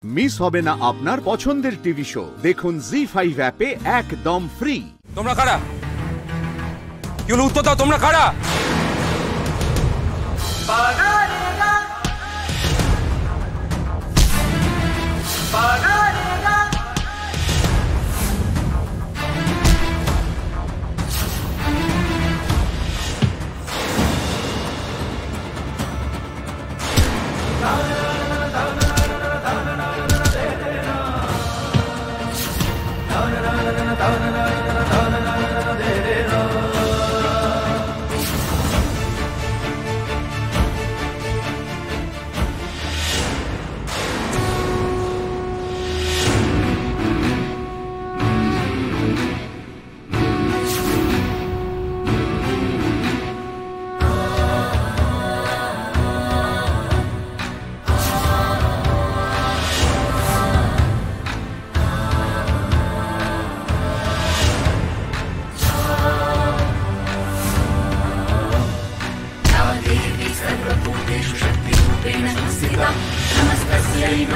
Miss হবে না আপনার পছন্দের টিভি শো। দেখুন জি5 অ্যাপে একদম ফ্রি। তোমরা কারা? কি হলো? উত্তর দাও, তোমরা কারা?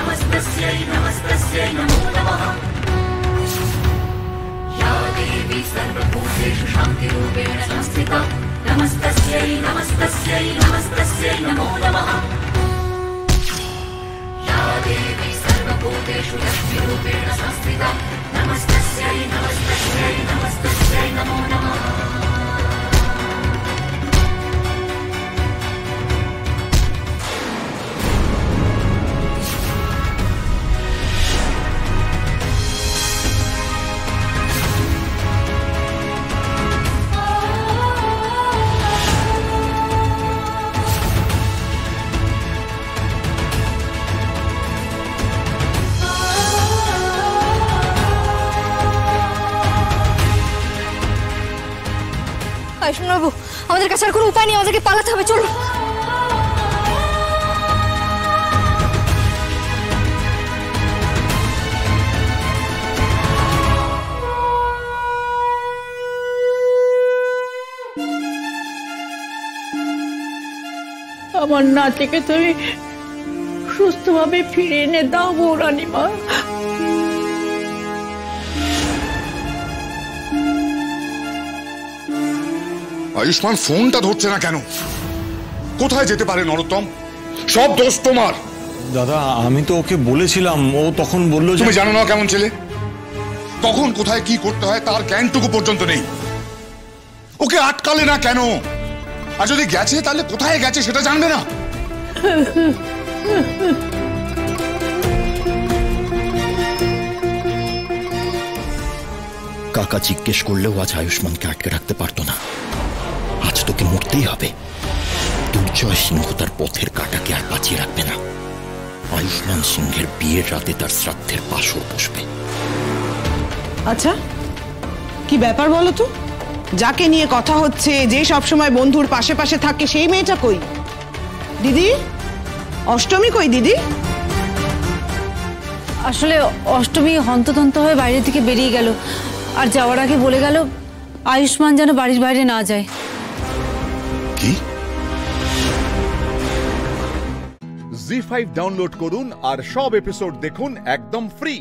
नमस्तस्यै नमस्तस्यै नमो नमः। या देवी सर्वभूतेषु शान्तिरूपेण संस्थिता नमस्तस्यै नमस्तस्यै नमस्तस्यै नमो नमः। या देवी सर्वभूतेषु लक्ष्मीरूपेण संस्थिता नमस्तस्यै नमस्तस्यै नमस्तस्यै नमो नमः। আয়ুষ্মান বাবু, আমাদের কাছে আর কোনো উপায় নেই, আমাদেরকে পালাতে হবে, চলো। আমার নাতিকে তুমি সুস্থভাবে ফিরে এনে দাও বৌরানীমা। আয়ুষ্মান ফোনটা ধরছে না কেন? কোথায় যেতে পারে নরোত্তম? সব দোষ তোমার। দাদা, আমি তো ওকে বলেছিলাম, ও তখন বললো তুমি জানো না কেমন ছেলে, কখন কোথায় কি করতে হয় তার জ্ঞানটুকু পর্যন্ত নেই। ওকে আটকালে না কেন? আর যদি গেছে তাহলে কোথায় গেছে সেটা জানবে না? কাকা জিজ্ঞেস করলেও আজ আয়ুষ্মানকে আটকে রাখতে পারতো না। আজ তোকে মরতেই হবে। দুর্জয় সিংহ তার পথের কাটাকে আর বাঁচিয়ে রাখবে না। আয়ুষ্মান সিংহের বিয়ের রাতে তার শ্রাদ্ধের পাশও বসবে। আচ্ছা, কি ব্যাপার বলো তো? যাকে নিয়ে কথা হচ্ছে, যে সবসময় বন্ধুর পাশে পাশে থাকে, সেই মেয়েটা কই? দিদি, অষ্টমী কই দিদি? আসলে অষ্টমী হন্তদন্ত হয়ে বাইরে থেকে বেরিয়ে গেল, আর যাওয়ার আগে বলে গেল আয়ুষ্মান যেন বাড়ির বাইরে না যায়। কি? জি5 ডাউনলোড করুন আর সব এপিসোড দেখুন একদম ফ্রি।